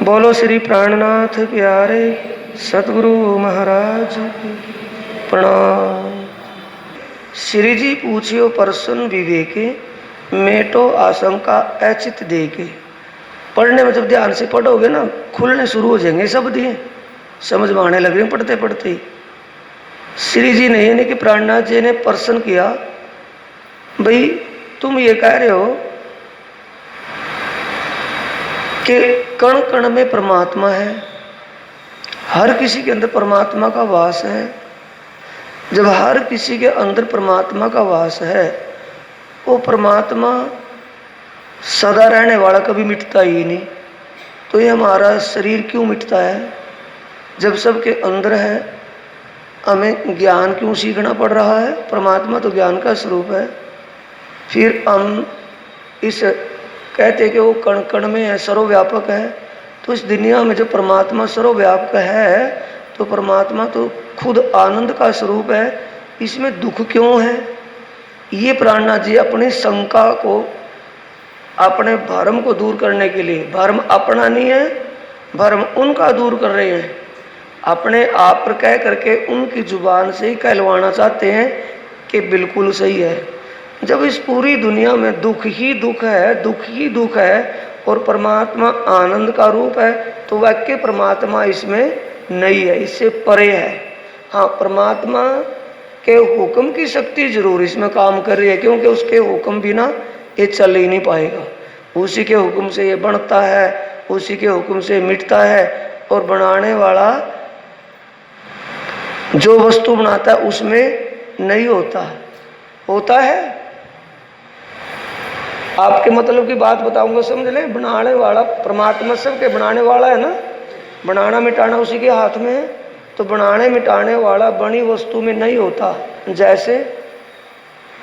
बोलो श्री प्राणनाथ प्यारे सतगुरु महाराज की प्रणाम। श्री जी पूछियो प्रसन्न विवेके, मेटो आशंका अचित देके। पढ़ने में जब ध्यान से पढ़ोगे ना, खुलने शुरू हो जाएंगे शब्द, ये समझ में आने लगे पढ़ते पढ़ते ही। श्री जी ने यानी कि प्राणनाथ जी ने प्रश्न किया, भाई तुम ये कह रहे हो कि कण कण में परमात्मा है, हर किसी के अंदर परमात्मा का वास है। जब हर किसी के अंदर परमात्मा का वास है, वो परमात्मा सदा रहने वाला, कभी मिटता ही नहीं। तो ये हमारा शरीर क्यों मिटता है? जब सबके अंदर है, हमें ज्ञान क्यों सीखना पड़ रहा है? परमात्मा तो ज्ञान का स्वरूप है। फिर हम इस कहते हैं कि वो कण कण में है, सर्वव्यापक है। तो इस दुनिया में जो परमात्मा सर्वव्यापक है, तो परमात्मा तो खुद आनंद का स्वरूप है, इसमें दुख क्यों है? ये प्राणनाथ जी अपनी शंका को, अपने भ्रम को दूर करने के लिए, भ्रम अपना नहीं है, भ्रम उनका दूर कर रहे हैं, अपने आप पर कह करके उनकी जुबान से ही कहलवाना चाहते हैं कि बिल्कुल सही है। जब इस पूरी दुनिया में दुख ही दुख है, दुख ही दुख है, और परमात्मा आनंद का रूप है, तो वाक्य परमात्मा इसमें नहीं है, इससे परे है। हाँ, परमात्मा के हुक्म की शक्ति जरूर इसमें काम कर रही है, क्योंकि उसके हुक्म बिना ये चल ही नहीं पाएगा। उसी के हुक्म से ये बनता है, उसी के हुक्म से मिटता है, और बनाने वाला जो वस्तु बनाता है उसमें नहीं होता है। आपके मतलब की बात बताऊंगा, समझ लें। बनाने वाला परमात्मा सबके बनाने वाला है ना, बनाना मिटाना उसी के हाथ में है। तो बनाने मिटाने वाला बनी वस्तु में नहीं होता। जैसे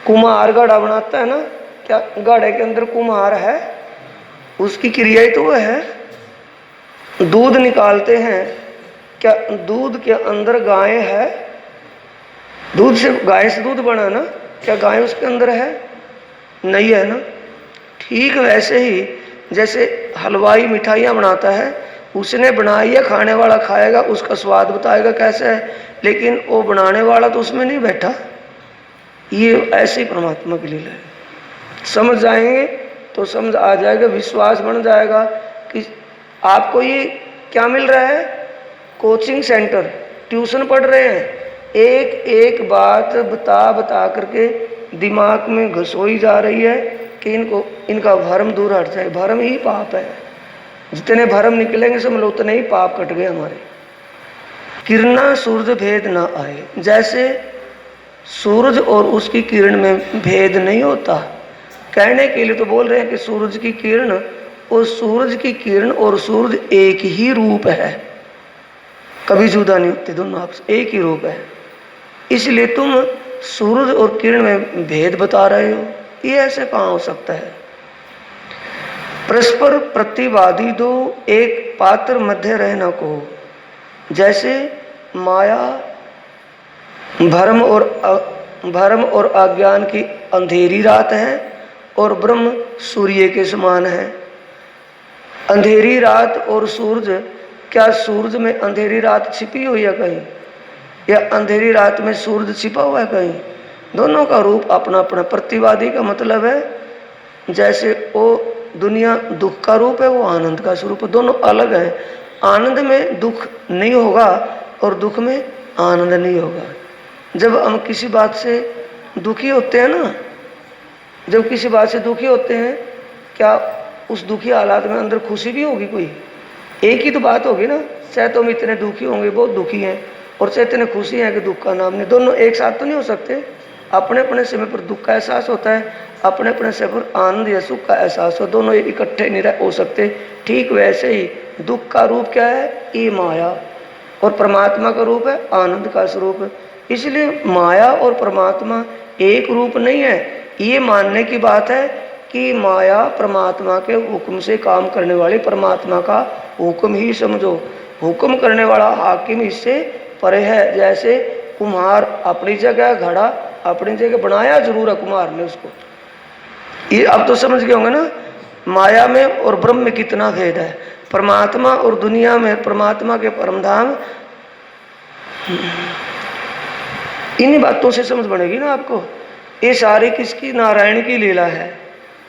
कुम्हार घड़ा बनाता है ना, क्या घड़े के अंदर कुम्हार है? उसकी क्रिया ही तो वह है। दूध निकालते हैं, क्या दूध के अंदर गाय है? दूध से, गाय से दूध बना ना, क्या गाय उसके अंदर है? नहीं है ना। ठीक वैसे ही जैसे हलवाई मिठाइयाँ बनाता है, उसने बनाई है, खाने वाला खाएगा, उसका स्वाद बताएगा कैसा है, लेकिन वो बनाने वाला तो उसमें नहीं बैठा। ये ऐसे ही परमात्मा की लीला है। समझ जाएंगे तो समझ आ जाएगा, विश्वास बन जाएगा कि आपको ये क्या मिल रहा है। कोचिंग सेंटर, ट्यूशन पढ़ रहे हैं, एक एक बात बता बता करके दिमाग में घसोई जा रही है कि इनका भरम दूर हट जाए। भरम ही पाप है। जितने भरम निकलेंगे समझ लो उतने ही पाप कट गए हमारे। किरणा सूरज भेद ना आए, जैसे सूरज और उसकी किरण में भेद नहीं होता। कहने के लिए तो बोल रहे हैं कि सूरज की किरण और सूरज की किरण और सूरज एक ही रूप है, कभी जुदा नहीं होते, दोनों आपसे एक ही रूप है। इसलिए तुम सूरज और किरण में भेद बता रहे हो, ये ऐसे कहाँ हो सकता है? परस्पर प्रतिवादी दो, एक पात्र मध्य रहना को। जैसे माया भरम और अज्ञान की अंधेरी रात है, और ब्रह्म सूर्य के समान है। अंधेरी रात और सूरज, क्या सूरज में अंधेरी रात छिपी हुई है कहीं, या अंधेरी रात में सूरज छिपा हुआ है कहीं? दोनों का रूप अपना अपना। प्रतिवादी का मतलब है जैसे वो दुनिया दुख का रूप है, वो आनंद का स्वरूप है, दोनों अलग है। आनंद में दुख नहीं होगा और दुख में आनंद नहीं होगा। जब हम किसी बात से दुखी होते हैं ना, जब किसी बात से दुखी होते हैं, क्या उस दुखी हालात में अंदर खुशी भी होगी? कोई एक ही तो बात होगी ना। चाहे तो हम इतने दुखी होंगे, बहुत दुखी हैं, और चाहे इतने खुशी हैं कि दुख का नाम नहीं। दोनों एक साथ तो नहीं हो सकते। अपने अपने समय पर दुख का एहसास होता है, अपने अपने समय पर आनंद या सुख का एहसास हो, दोनों इकट्ठे नहीं हो सकते। ठीक वैसे ही दुख का रूप क्या है? ये माया, और परमात्मा का रूप है आनंद का स्वरूप। इसलिए माया और परमात्मा एक रूप नहीं है। ये मानने की बात है कि माया परमात्मा के हुक्म से काम करने वाली, परमात्मा का हुक्म ही समझो। हुक्म करने वाला हाकिम इससे परे है। जैसे कुम्हार अपनी जगह, घड़ा अपनी जगह, बनाया जरूर है कुम्हार ने उसको। ये अब तो समझ गए होंगे ना, माया में और ब्रह्म में कितना भेद है। परमात्मा और दुनिया में परमात्मा के परमधाम, इन्हीं बातों से समझ बढ़ेगी ना आपको। ये सारी किसकी? नारायण की लीला है।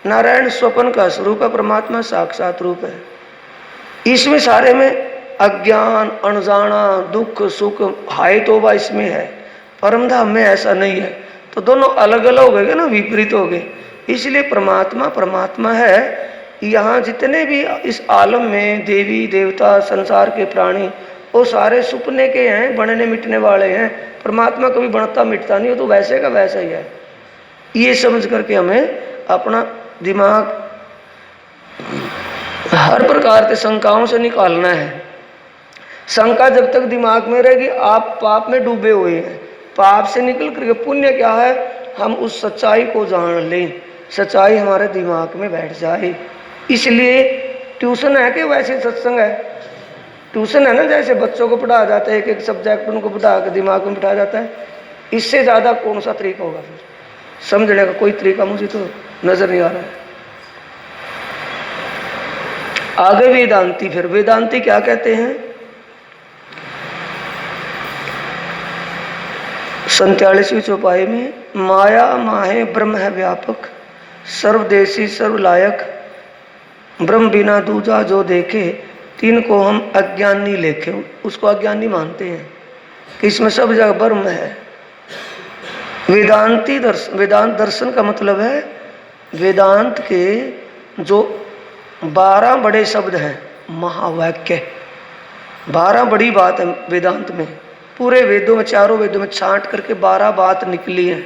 नारायण स्वप्न का स्वरूप है, परमात्मा साक्षात रूप है। इसमें सारे में अज्ञान, अनजाना, दुख, सुख, हाय तोबा इसमें है, परमधाम में ऐसा नहीं है। तो दोनों अलग अलग हो गए ना, विपरीत हो गए। इसलिए परमात्मा परमात्मा है। यहाँ जितने भी इस आलम में देवी देवता, संसार के प्राणी, वो सारे सुपने के हैं, बनने मिटने वाले हैं। परमात्मा कभी बनता मिटता नहीं, वो तो वैसे का वैसा ही है। ये समझ करके हमें अपना दिमाग हर प्रकार के शंकाओं से निकालना है। शंका जब तक दिमाग में रहेगी, आप पाप में डूबे हुए हैं। पाप से निकल करके पुण्य क्या है? हम उस सच्चाई को जान लें, सच्चाई हमारे दिमाग में बैठ जाए। इसलिए ट्यूशन है कि वैसे सत्संग है? ट्यूशन है ना, जैसे बच्चों को पढ़ाया जाता है, एक एक सब्जेक्ट उनको पढ़ा के दिमाग में बिठाया जाता है। इससे ज़्यादा कौन सा तरीका होगा? फिर समझने का कोई तरीका मुझे तो नजर नहीं आ रहा है। आगे वेदांती, फिर वेदांती क्या कहते हैं? 47वीं चौपाई में, माया माहे ब्रह्म है व्यापक, सर्वदेशी सर्वलायक, ब्रह्म बिना दूजा जो देखे, तीन को हम अज्ञानी लेखे। उसको अज्ञानी मानते हैं कि इसमें सब जगह ब्रह्म है। वेदांती दर्शन, वेदांत दर्शन का मतलब है वेदांत के जो 12 बड़े शब्द हैं, महावाक्य, 12 बड़ी बात है वेदांत में। पूरे वेदों में, चारों वेदों में छांट करके 12 बात निकली है।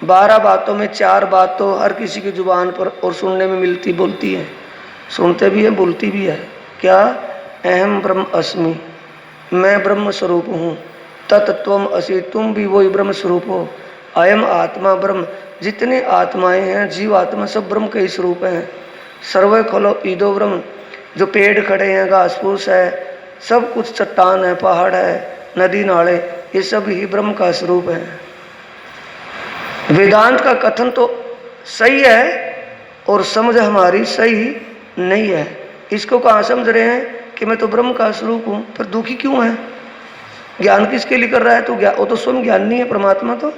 12 बातों में 4 बात तो हर किसी की जुबान पर और सुनने में मिलती बोलती है, सुनते भी है, बोलती भी है। क्या? अहम ब्रह्म अस्मि, मैं ब्रह्म स्वरूप हूँ। तत्त्वम असि, तुम भी वही ब्रह्म स्वरूप हो। अयम आत्मा ब्रह्म, जितने आत्माएं हैं, जीव आत्मा सब ब्रह्म के ही स्वरूप हैं। सर्वे खलो ईदो ब्रह्म, जो पेड़ खड़े हैं, घास फूस है, सब कुछ चट्टान है, पहाड़ है, नदी नाले, ये सब ही ब्रह्म का स्वरूप है। वेदांत का कथन तो सही है और समझ हमारी सही नहीं है। इसको कहाँ समझ रहे हैं कि मैं तो ब्रह्म का स्वरूप हूँ, पर दुखी क्यों है? ज्ञान किसके लिए कर रहा है? तो वो तो स्वयं ज्ञान नहीं है परमात्मा। तो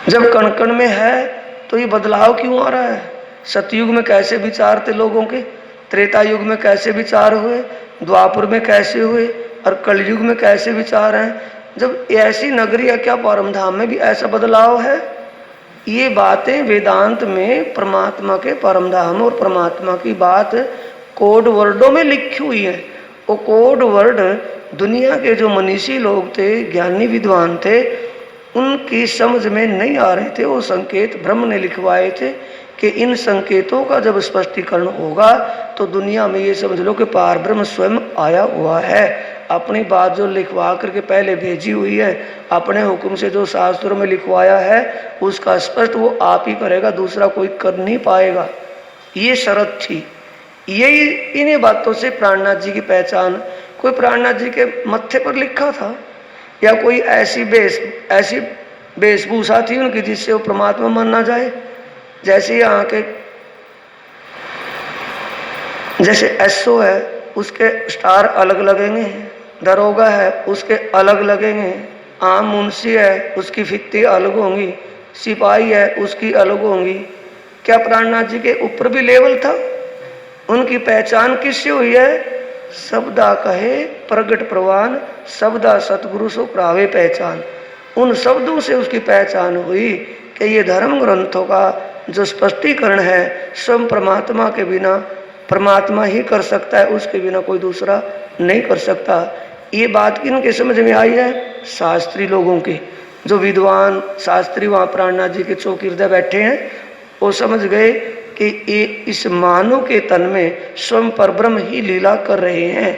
जब कण कण में है तो ये बदलाव क्यों आ रहा है? सतयुग में कैसे विचार थे लोगों के, त्रेता युग में कैसे विचार हुए, द्वापर में कैसे हुए, और कलयुग में कैसे विचार हैं? जब ऐसी नगरी है, क्या परमधाम में भी ऐसा बदलाव है? ये बातें वेदांत में परमात्मा के परमधाम और परमात्मा की बात कोड वर्डों में लिखी हुई है। वो कोड वर्ड दुनिया के जो मनीषी लोग थे, ज्ञानी विद्वान थे, उनकी समझ में नहीं आ रहे थे। वो संकेत ब्रह्म ने लिखवाए थे कि इन संकेतों का जब स्पष्टीकरण होगा तो दुनिया में ये समझ लो कि पार ब्रह्म स्वयं आया हुआ है। अपनी बात जो लिखवा करके पहले भेजी हुई है, अपने हुक्म से जो शास्त्रों में लिखवाया है, उसका स्पष्ट वो आप ही करेगा, दूसरा कोई कर नहीं पाएगा। ये शर्त थी। यही इन्हीं बातों से प्राणनाथ जी की पहचान, कोई प्राणनाथ जी के मत्थे पर लिखा था या कोई ऐसी वेशभूषा थी उनकी जिससे वो परमात्मा माना जाए? जैसे यहाँ के जैसे एसओ है, उसके स्टार अलग लगेंगे, दरोगा है उसके अलग लगेंगे, आम मुंशी है उसकी फित्ती अलग होंगी, सिपाही है उसकी अलग होंगी। क्या प्राणनाथ जी के ऊपर भी लेवल था? उनकी पहचान किससे हुई है? शब्दा कहे प्रगट प्रवान, शब्दा सतगुरु सो प्रावे पहचान। उन शब्दों से उसकी पहचान हुई कि ये धर्म ग्रंथों का जो स्पष्टीकरण है स्वयं परमात्मा के बिना परमात्मा ही कर सकता है, उसके बिना कोई दूसरा नहीं कर सकता। ये बात किनके समझ में आई है? शास्त्री लोगों की। जो विद्वान शास्त्री वहाँ प्राणनाथ जी के चौकीरदा बैठे हैं, वो समझ गए कि ये इस मानव के तन में स्वयं परब्रह्म ही लीला कर रहे हैं।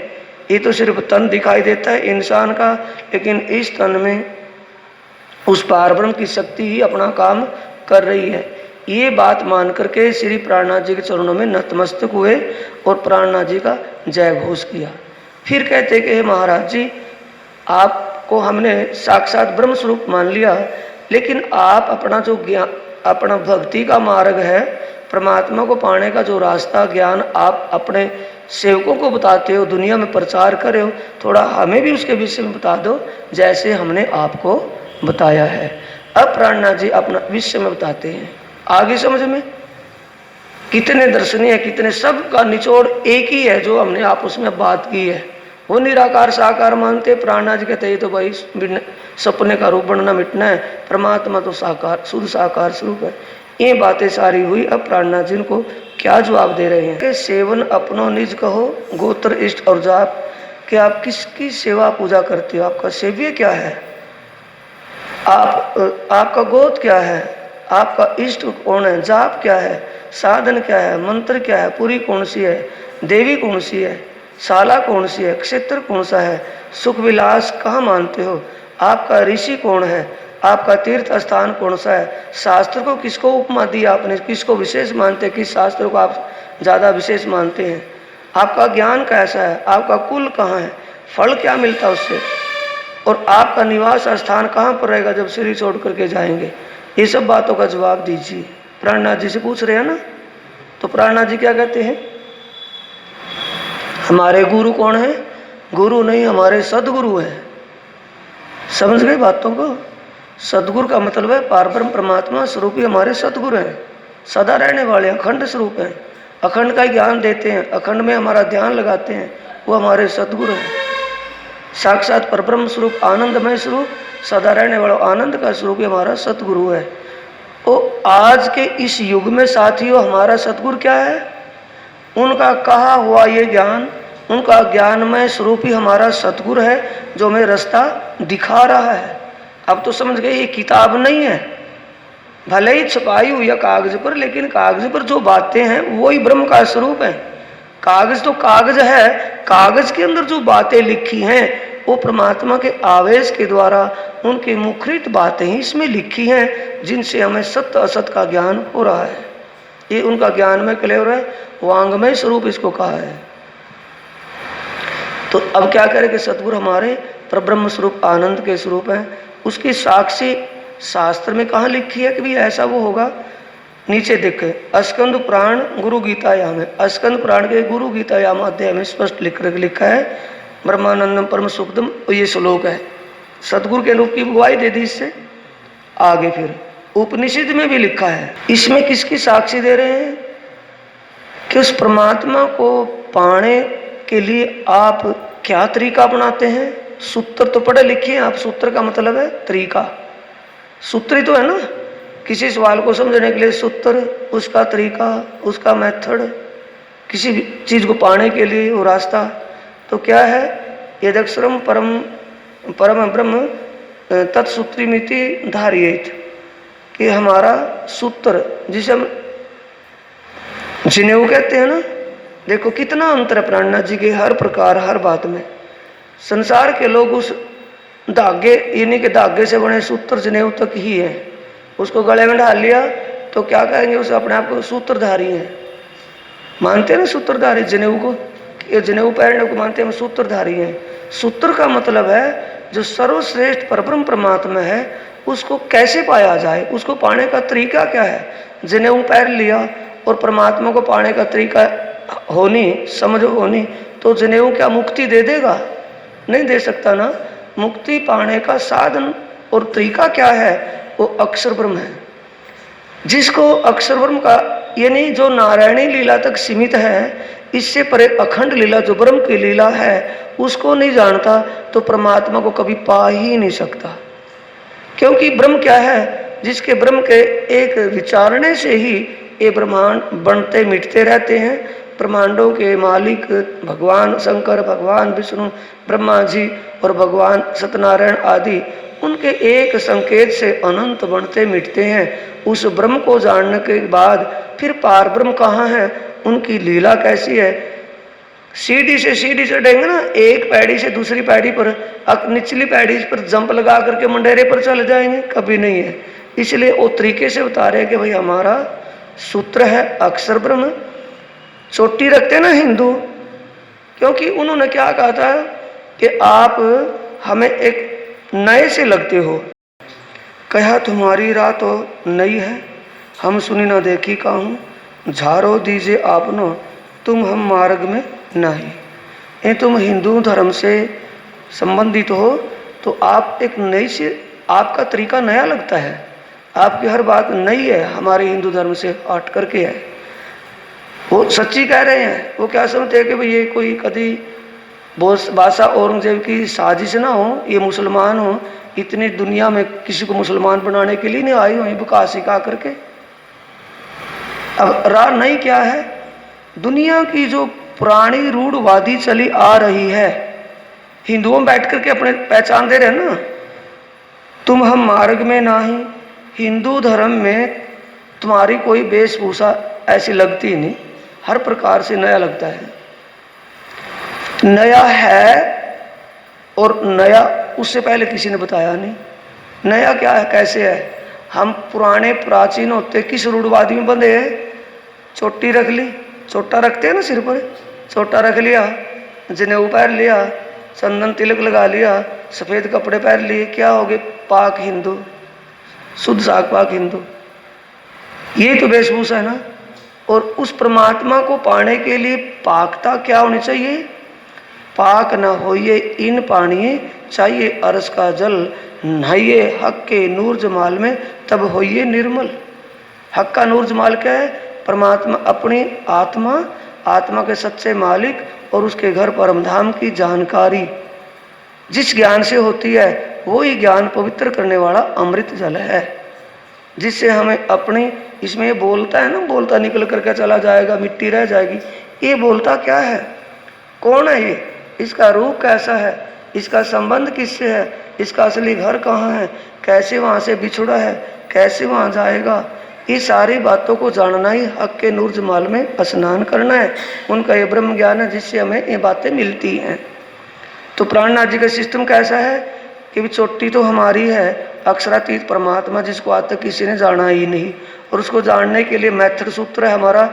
ये तो सिर्फ तन दिखाई देता है इंसान का, लेकिन इस तन में उस पारब्रह्म की शक्ति ही अपना काम कर रही है। ये बात मान करके श्री प्राणनाथ जी के चरणों में नतमस्तक हुए और प्राणनाथ जी का जय घोष किया। फिर कहते कि हे महाराज जी, आपको हमने साक्षात ब्रह्म स्वरूप मान लिया, लेकिन आप अपना जो ज्ञान, अपना भक्ति का मार्ग है, परमात्मा को पाने का जो रास्ता ज्ञान आप अपने सेवकों को बताते हो, दुनिया में प्रचार करे हो, थोड़ा हमें भी उसके विषय में बता दो जैसे हमने आपको बताया है। अब प्राणनाथ जी अपना विषय में बताते हैं। आगे समझ में कितने दर्शनीय है, कितने, सब का निचोड़ एक ही है जो हमने आपस में बात की है। वो निराकार साकार मानते, प्राणनाथ जी कहते हैं तो भाई सपने का रूप बनना मिटना है, परमात्मा तो साकार शुद्ध साकार स्वरूप है। ये बातें सारी हुई। अब प्राणनाथ जी को क्या जवाब दे रहे हैं कि सेवन अपनो निज कहो, गोत्र इष्ट और जाप, कि आप किसकी सेवा पूजा करते हो, आपका सेव्य क्या है, आपका गोत्र क्या है, आपका इष्ट कौन है, जाप क्या है, साधन क्या है, मंत्र क्या है, पूरी कौन सी है, देवी कौन सी है, शाला कौन सी है, क्षेत्र कौन सा है, सुख विलास कहाँ मानते हो, आपका ऋषि कौन है, आपका तीर्थ स्थान कौन सा है, शास्त्र को किसको उपमा दी आपने, किसको विशेष मानते हैं, किस शास्त्र को आप ज़्यादा विशेष मानते हैं, आपका ज्ञान कैसा है, आपका कुल कहाँ है, फल क्या मिलता है उससे, और आपका निवास स्थान कहाँ पर रहेगा जब शरीर छोड़ करके जाएंगे। ये सब बातों का जवाब दीजिए। प्राणनाथ जी से पूछ रहे हैं ना, तो प्राणनाथ जी क्या कहते हैं, हमारे गुरु कौन है, गुरु नहीं हमारे सदगुरु हैं। समझ गए बातों को। सदगुरु का मतलब है पारब्रह्म परमात्मा स्वरूप ही हमारे सदगुरु हैं, सदा रहने वाले अखंड स्वरूप हैं, अखंड का ज्ञान देते हैं, अखंड में हमारा ध्यान लगाते हैं, वो हमारे सदगुरु हैं। साक्षात परब्रह्म स्वरूप आनंदमय स्वरूप सदा रहने वाला आनंद का स्वरूप ही हमारा सतगुरु है। तो आज के इस युग में साथियों हमारा सतगुरु क्या है, उनका कहा हुआ ये ज्ञान, उनका ज्ञानमय स्वरूप ही हमारा सतगुरु है जो हमें रास्ता दिखा रहा है। अब तो समझ गए ये किताब नहीं है, भले ही छपाई हुई है कागज पर, लेकिन कागज पर जो बातें हैं वही ब्रह्म का स्वरूप है। कागज तो कागज है, कागज के अंदर जो बातें लिखी हैं वो परमात्मा के आवेश के द्वारा उनकी मुखरित बातें ही इसमें लिखी हैं, जिनसे हमें सत्य असत का ज्ञान हो रहा है। ये उनका ज्ञान में क्लियर है, वांगमय स्वरूप इसको कहा है। तो अब क्या करें कि सतगुरु हमारे परब्रह्म स्वरूप आनंद के स्वरूप हैं, उसकी साक्षी शास्त्र में कहाँ लिखी है कि भी ऐसा वो होगा। नीचे देखे अस्कंद पुराण गुरु गीतायाम है, अस्कंद पुराण के गुरु गीतायाम अध्याय में स्पष्ट लिखा है, ब्रह्मानंदम परम सुखदम, ये श्लोक है। सतगुरु के रूप की गवाही दे दी इससे आगे। फिर उपनिषद में भी लिखा है, इसमें किसकी साक्षी दे रहे हैं कि उस परमात्मा को पाने के लिए आप क्या तरीका अपनाते हैं। सूत्र तो पढ़े लिखे हैं आप, सूत्र का मतलब है तरीका, सूत्र ही तो है ना, किसी सवाल को समझने के लिए सूत्र, उसका तरीका, उसका मेथड, किसी भी चीज़ को पाने के लिए वो रास्ता। तो क्या है, यदक्षरम परम परम ब्रह्म तत्सूत्रीमिति धारियेत, कि हमारा सूत्र जिसे हम जिनेऊ कहते हैं ना, देखो कितना अंतर है प्राणनाथ जी के हर प्रकार हर बात में। संसार के लोग उस धागे, इन्हीं के धागे से बने सूत्र जनेऊ तक ही है, उसको गले में डाल लिया तो क्या कहेंगे, उसे अपने आप को सूत्रधारी है मानते हैं ना, सूत्रधारी जनेऊ को, ये जनेऊ पहनने को मानते हैं हम सूत्रधारी हैं। सूत्र का मतलब है जो सर्वश्रेष्ठ परब्रह्म परमात्मा है उसको कैसे पाया जाए, उसको पाने का तरीका क्या है। जनेऊ पहन लिया और परमात्मा को पाने का तरीका होनी, समझ होनी, तो जनेऊ क्या मुक्ति दे देगा, नहीं दे सकता ना। मुक्ति पाने का साधन और तरीका क्या है, वो अक्षर ब्रह्म है, जिसको अक्षर ब्रह्म का यानी जो नारायणी लीला तक सीमित है, इससे परे अखंड लीला जो ब्रह्म की लीला है उसको नहीं जानता तो परमात्मा को कभी पा ही नहीं सकता। क्योंकि ब्रह्म क्या है, जिसके ब्रह्म के एक विचारने से ही ये ब्रह्मांड बनते मिटते रहते हैं। ब्रह्मांडों के मालिक भगवान शंकर, भगवान विष्णु, ब्रह्मा जी और भगवान सत्यनारायण आदि, उनके एक संकेत से अनंत बनते मिटते हैं। उस ब्रह्म को जानने के बाद फिर पार ब्रह्म कहाँ है, उनकी लीला कैसी है। सीढ़ी से सीढ़ी चढ़ेंगे ना, एक पैड़ी से दूसरी पैड़ी पर, निचली पैड़ी पर जंप लगा करके मंडेरे पर चल जाएंगे, कभी नहीं है। इसलिए वो तरीके से बता रहे हैं कि भाई हमारा सूत्र है अक्षर ब्रह्म। चोटी रखते ना हिंदू, क्योंकि उन्होंने क्या कहा था कि आप हमें एक नए से लगते हो, कहा तुम्हारी राह तो नई है, हम सुनी ना देखी काहूँ, झारो दीजिए आपनो तुम हम मार्ग में नहीं। ये तुम हिंदू धर्म से संबंधित हो तो आप एक नई से, आपका तरीका नया लगता है, आपकी हर बात नई है, हमारे हिंदू धर्म से हट करके है। वो सच्ची कह रहे हैं। वो क्या समझते हैं कि भाई ये कोई कभी बादशाह औरंगजेब की साजिश ना हो, ये मुसलमान हो, इतनी दुनिया में किसी को मुसलमान बनाने के लिए नहीं आई हुई बुका सिखा करके। अब राह नहीं क्या है, दुनिया की जो पुरानी रूढ़वादी चली आ रही है, हिंदुओं में बैठ करके अपने पहचान दे रहे हैं ना, तुम हम मार्ग में नाही, हिंदू धर्म में तुम्हारी कोई वेशभूषा ऐसी लगती नहीं, हर प्रकार से नया लगता है। नया है और नया उससे पहले किसी ने बताया नहीं। नया क्या है, कैसे है? हम पुराने प्राचीन होते किस रूढ़वादी में बंधे हैं? चोटी रख ली, चोटा रखते हैं ना सिर पर, चोटा रख लिया, जनेऊ पहन लिया, चंदन तिलक लगा लिया, सफ़ेद कपड़े पहन लिए, क्या हो गए? पाक हिंदू, शुद्ध साग पाक हिंदू। ये तो वेशभूषा है ना। और उस परमात्मा को पाने के लिए पाकता क्या होनी चाहिए? पाक न होइए इन पानिए, चाहिए अरस का जल, नहाइए हक के नूर जमाल में, तब होइए निर्मल। हक का नूर जमाल क्या है? परमात्मा, अपनी आत्मा, आत्मा के सच्चे मालिक और उसके घर परमधाम की जानकारी जिस ज्ञान से होती है, वही ज्ञान पवित्र करने वाला अमृत जल है, जिससे हमें अपनी, इसमें ये बोलता है ना, बोलता निकल करके चला जाएगा, मिट्टी रह जाएगी। ये बोलता क्या है? कौन है ये? इसका रूप कैसा है? इसका संबंध किससे है? इसका असली घर कहाँ है? कैसे वहाँ से बिछुड़ा है? कैसे वहाँ जाएगा? ये सारी बातों को जानना ही हक के नूर जमाल में स्नान करना है। उनका ये ब्रह्म ज्ञान है जिससे हमें ये बातें मिलती हैं। तो प्राणनाथ जी का सिस्टम कैसा है कि चोटी तो हमारी है, अक्षरातीत परमात्मा जिसको आज तक किसी ने जाना ही नहीं, और उसको जानने के लिए मैथड सूत्र है हमारा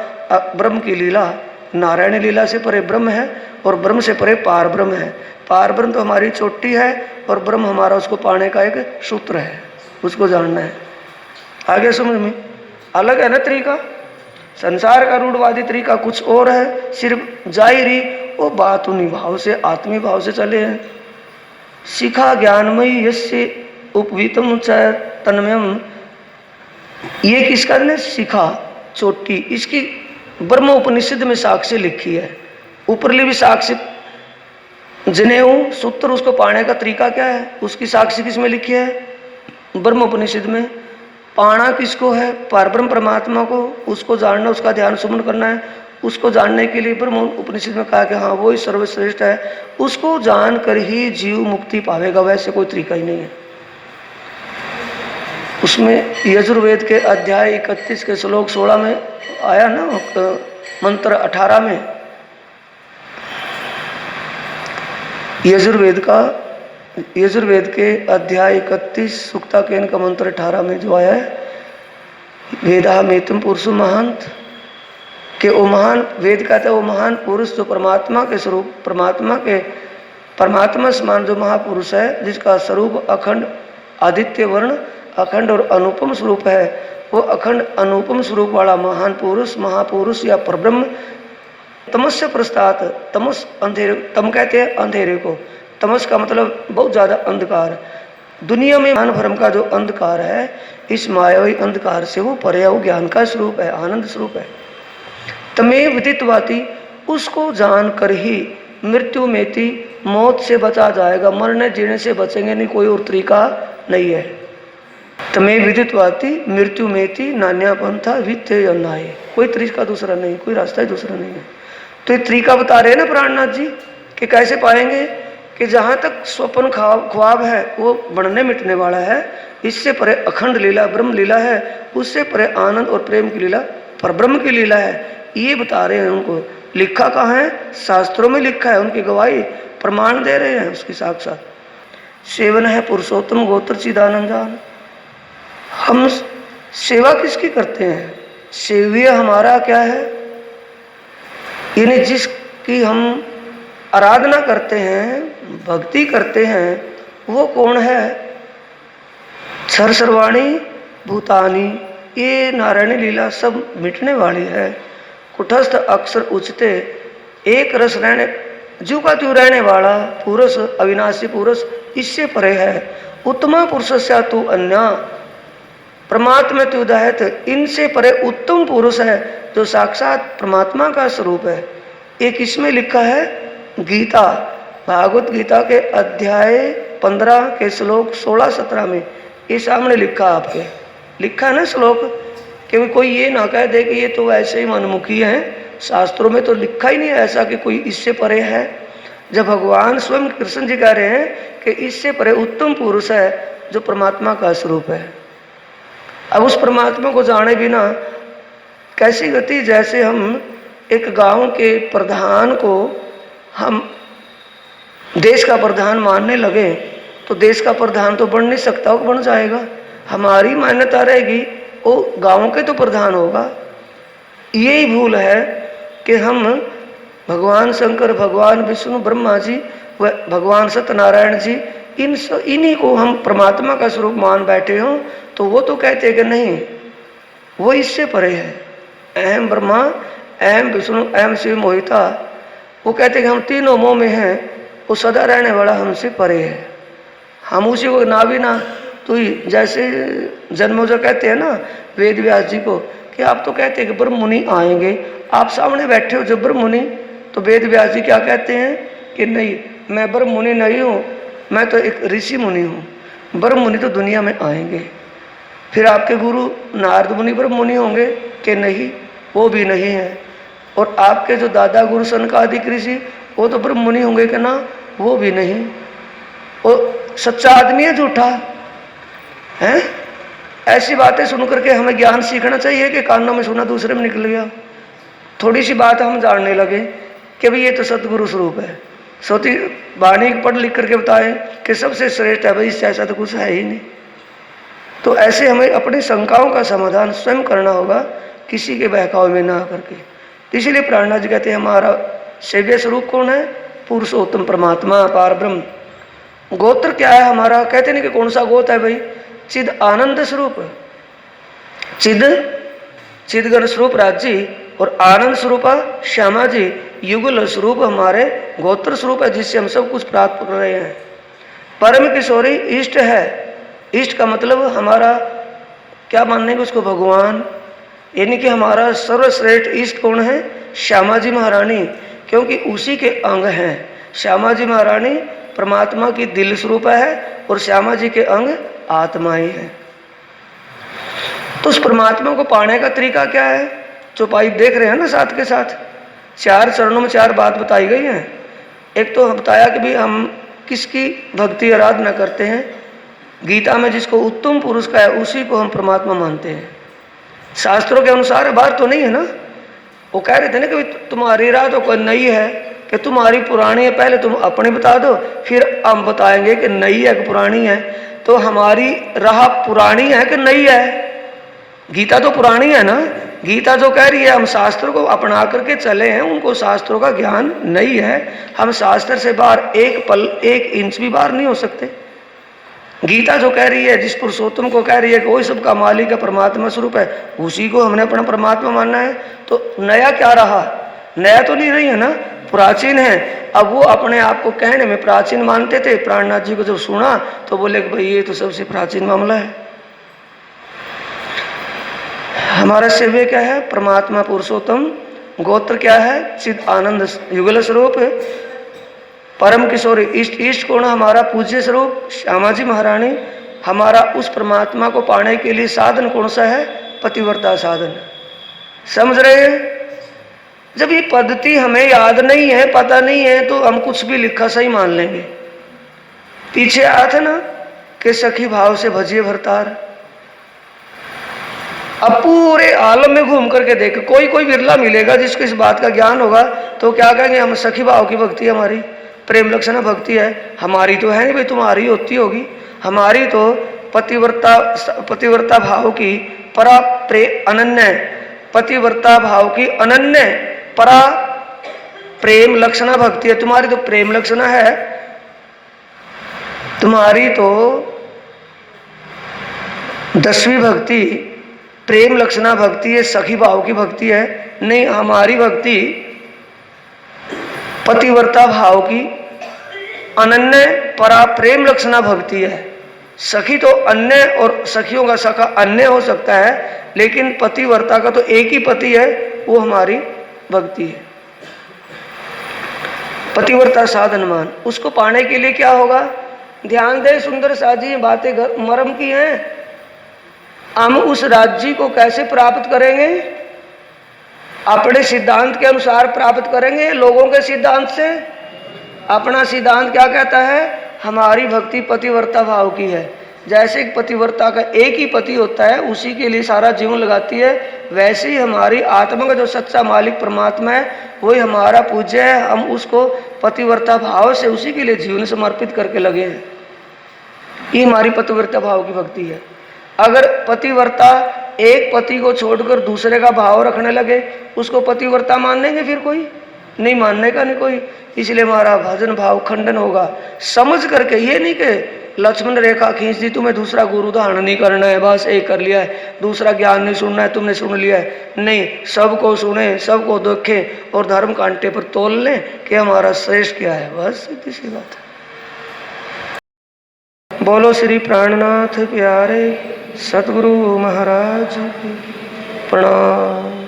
ब्रह्म की लीला। नारायण लीला से परे ब्रह्म है और ब्रह्म से परे पार ब्रह्म है। पार ब्रह्म तो हमारी चोटी है और ब्रह्म हमारा उसको पाने का एक सूत्र है, उसको जानना है। आगे समझ में अलग है ना तरीका। संसार का रूढ़वादी तरीका कुछ और है, सिर्फ जाहिरी वो बात उन्हीं भाव से, आत्मी भाव से चले हैं। शिखा ज्ञानमयी यस्य उपवीतम तन्मयम, ये किसका ने? शिखा, चोटी, इसकी ब्रह्म उपनिषद में साक्ष्य लिखी है। ऊपरली भी साक्ष्य, जनेऊ सूत्र, उसको पाने का तरीका क्या है, उसकी साक्ष्य किसमें लिखी है? ब्रह्म उपनिषद में। पाना किसको है? परब्रह्म परमात्मा को, उसको जानना, उसका ध्यान सुमन करना है। उसको जानने के लिए ब्रह्म उपनिषद में कहा कि हाँ वो ही सर्वश्रेष्ठ है, उसको जान कर ही जीव मुक्ति पावेगा, वैसे कोई तरीका ही नहीं है। उसमें यजुर्वेद के अध्याय 31 के श्लोक 16 में आया ना, मंत्र 18 में, यजुर्वेद के अध्याय 31 सुक्ता केन का मंत्र 18 में जो आया है, वेदा मेतम पुरुष महांत, कि वो महान, वेद कहता है वो महान पुरुष जो परमात्मा के स्वरूप, परमात्मा समान जो महापुरुष है, जिसका स्वरूप अखंड आदित्य वर्ण, अखंड और अनुपम स्वरूप है, वो अखंड अनुपम स्वरूप वाला महान पुरुष, महापुरुष या परब्रह्म, तमस्य प्रस्तात, तमस अंधेरे, तम कहते हैं अंधेरे को, तमस का मतलब बहुत ज़्यादा अंधकार। दुनिया में मान भ्रम का जो अंधकार है, इस मायावी अंधकार से वो परे, वो ज्ञान का स्वरूप है, आनंद स्वरूप है। तमें विदितवाती, उसको जान कर ही मृत्यु मेती, मौत से बचा जाएगा, मरने जीने से बचेंगे नहीं, कोई और तरीका नहीं है। तमें विदितवाती मृत्यु मेती नान्या पंथा वित्ते अन्नाय, कोई तरीका दूसरा नहीं, कोई रास्ता ही दूसरा नहीं है। तो ये तरीका बता रहे हैं ना प्राणनाथ जी कि कैसे पाएंगे, कि जहाँ तक स्वप्न ख्वाब है वो बढ़ने मिटने वाला है, इससे परे अखंड लीला ब्रह्म लीला है, उससे परे आनंद और प्रेम की लीला परब्रह्म की लीला है। ये बता रहे हैं उनको। लिखा कहाँ है? शास्त्रों में लिखा है, उनकी गवाही प्रमाण दे रहे हैं उसकी साक्षात। सेवन है पुरुषोत्तम गोत्र चिदानंदान। हम सेवा किसकी करते हैं? सेव्य हमारा क्या है? यानी जिसकी हम आराधना करते हैं, भक्ति करते हैं, वो कौन है? क्षर सर्वाणी भूतानी, ये नारायणी लीला सब मिटने वाली है। कुटस्थ अक्षर उचते, एक रस रहने जो का त्यों रहने वाला पुरुष अविनाशी पुरुष इससे परे है। उत्तमा पुरुष तू अन्य परमात्मा त्युदाहत इनसे परे उत्तम पुरुष है जो साक्षात परमात्मा का स्वरूप है। एक इसमें लिखा है गीता भागवत गीता के अध्याय 15 के श्लोक 16-17 में ये सामने लिखा आपके लिखा है ना श्लोक, क्योंकि कोई ये ना कह दे कि ये तो ऐसे ही मनमुखी हैं, शास्त्रों में तो लिखा ही नहीं है ऐसा कि कोई इससे परे है। जब भगवान स्वयं कृष्ण जी कह रहे हैं कि इससे परे उत्तम पुरुष है जो परमात्मा का स्वरूप है। अब उस परमात्मा को जाने बिना कैसी गति, जैसे हम एक गांव के प्रधान को हम देश का प्रधान मानने लगे तो देश का प्रधान तो बन नहीं सकता, वो बन जाएगा। हमारी मान्यता रहेगी वो गांव के तो प्रधान होगा। यही भूल है कि हम भगवान शंकर, भगवान विष्णु, ब्रह्मा जी व भगवान सत्यनारायण जी इन्हीं को हम परमात्मा का स्वरूप मान बैठे हों, तो वो तो कहते हैं कि नहीं वो इससे परे है। अहम ब्रह्मा, अहम विष्णु, अहम शिव मोहिता, वो कहते हैं कि हम तीनों मोह में हैं, वो सदा रहने वाला हमसे परे है। हम उसी को ना भी ना तो ही जैसे जन्मोजा कहते हैं ना वेद व्यास जी को कि आप तो कहते हैं कि ब्रह्म मुनि आएंगे, आप सामने बैठे हो जब ब्रह्म मुनि, तो वेद व्यास जी क्या कहते हैं कि नहीं मैं ब्रह्म मुनि नहीं हूँ, मैं तो एक ऋषि मुनि हूँ। ब्रह्म मुनि तो दुनिया में आएंगे। फिर आपके गुरु नारद मुनि ब्रह्म मुनि होंगे कि नहीं, वो भी नहीं है। और आपके जो दादा गुरु सनकादिक ऋषि वो तो ब्रह्म मुनि होंगे कि ना, वो भी नहीं। और सच्चा आदमी है झूठा है। ऐसी बातें सुन करके हमें ज्ञान सीखना चाहिए कि कानों में सुना दूसरे में निकल गया। थोड़ी सी बात हम जानने लगे कि भाई ये तो सतगुरु स्वरूप है, सोती वाणी पढ़ लिख करके बताए कि सबसे श्रेष्ठ है, भाई इससे ऐसा तो कुछ है ही नहीं। तो ऐसे हमें अपनी शंकाओं का समाधान स्वयं करना होगा, किसी के बहकाव में ना करके। इसीलिए प्राणनाथ जी कहते हैं हमारा सेव्य स्वरूप कौन है? पुरुषोत्तम परमात्मा पार ब्रह्म। गोत्र क्या है हमारा? कहते नहीं कि कौन सा गोत्र है भाई? चिद आनंद स्वरूप, चिदगण स्वरूप राज्य और आनंद स्वरूप श्यामा जी, युगल स्वरूप हमारे गोत्र स्वरूप है जिससे हम सब कुछ प्राप्त कर रहे हैं। परम किशोरी इष्ट है। इष्ट का मतलब हमारा क्या मानने का उसको? भगवान। यानी कि हमारा सर्वश्रेष्ठ इष्ट कौन है? श्यामा जी महारानी, क्योंकि उसी के अंग हैं। श्यामा जी महारानी परमात्मा की दिल स्वरूप है और श्यामा जी के अंग आत्मा ही है। तो उस परमात्मा को पाने का तरीका क्या है? चौपाई देख रहे हैं ना साथ के साथ, 4 चरणों में 4 बात बताई गई है। एक तो बताया कि भाई हम किसकी भक्ति आराधना करते हैं। गीता में जिसको उत्तम पुरुष का है उसी को हम परमात्मा मानते हैं। शास्त्रों के अनुसार बात तो नहीं है ना। वो कह रहे थे ना कि तुम्हारी राह तो कोई नई है कि तुम्हारी पुरानी है, पहले तुम अपनी बता दो फिर हम बताएंगे कि नई है कि पुरानी है। तो हमारी राह पुरानी है कि नई है? गीता तो पुरानी है ना। गीता जो कह रही है हम शास्त्र को अपना करके चले हैं, उनको शास्त्रों का ज्ञान नहीं है। हम शास्त्र से बाहर एक पल 1 इंच भी बाहर नहीं हो सकते। गीता जो कह रही है, जिस पुरुषोत्तम को कह रही है कि वही सबका मालिक है, परमात्मा स्वरूप है, उसी को हमने अपना परमात्मा मानना है। तो नया क्या रहा? नया तो नहीं रही है ना, प्राचीन है। अब वो अपने आप को कहने में प्राचीन मानते थे। प्राणनाथ जी को जब सुना तो बोले कि भाई ये तो सबसे प्राचीन मामला है। हमारा सेव्य क्या है? परमात्मा पुरुषोत्तम। गोत्र क्या है? चिद आनंद युगल स्वरूप। परम किशोरी इष्ट, इष्ट कौन? हमारा पूज्य स्वरूप श्यामा जी महारानी। हमारा उस परमात्मा को पाने के लिए साधन कौन सा है? पतिव्रता साधन। समझ रहे हैं? जब ये पद्धति हमें याद नहीं है, पता नहीं है, तो हम कुछ भी लिखा सही मान लेंगे। पीछे आया था ना कि सखी भाव से भजिए भरतार। अब पूरे आलम में घूम करके देख, कोई कोई विरला मिलेगा जिसको इस बात का ज्ञान होगा तो क्या कहेंगे? हम सखी भाव की भक्ति, हमारी प्रेम लक्षणा भक्ति है। हमारी तो है नहीं भाई, तुम्हारी होती होगी। हमारी तो पतिव्रता भाव की परा अनन्य, पतिव्रता भाव की अनन्य परा प्रेम लक्षणा भक्ति है। तुम्हारी तो प्रेम लक्षणा है, तुम्हारी तो 10वीं भक्ति प्रेम लक्षणा भक्ति है, सखी भाव की भक्ति है। नहीं, हमारी भक्ति पतिव्रता भाव की अनन्य परा प्रेम लक्षणा भक्ति है। सखी तो अन्य और सखियों का सखा अन्य हो सकता है, लेकिन पतिव्रता का तो एक ही पति है, वो हमारी भक्ति है। पतिव्रता साधनमान, उसको पाने के लिए क्या होगा? ध्यान दे सुंदर साजी, बातें मर्म की हैं। हम उस राज्य को कैसे प्राप्त करेंगे? अपने सिद्धांत के अनुसार प्राप्त करेंगे, लोगों के सिद्धांत से? अपना सिद्धांत क्या कहता है? हमारी भक्ति पतिव्रता भाव की है। जैसे एक पतिव्रता का एक ही पति होता है, उसी के लिए सारा जीवन लगाती है, वैसे ही हमारी आत्मा का जो सच्चा मालिक परमात्मा है, वही हमारा पूज्य है। हम उसको पतिव्रता भाव से उसी के लिए जीवन समर्पित करके लगे हैं। ये हमारी पतिव्रता भाव की भक्ति है। अगर पतिव्रता एक पति को छोड़कर दूसरे का भाव रखने लगे, उसको पतिव्रता मानेंगे? फिर कोई नहीं मानने का, नहीं कोई। इसलिए हमारा भजन भाव खंडन होगा समझ करके। ये नहीं कि लक्ष्मण रेखा खींच दी, तुम्हें दूसरा गुरु धारण नहीं करना है, बस एक कर लिया है, दूसरा ज्ञान नहीं सुनना है, तुमने सुन लिया है। नहीं, सबको सुने, सबको देखें और धर्म कांटे पर तोल लें कि हमारा श्रेष्ठ क्या है। बस सीधी सी बात है। बोलो श्री प्राणनाथ प्यारे सतगुरु महाराज की प्रणाम।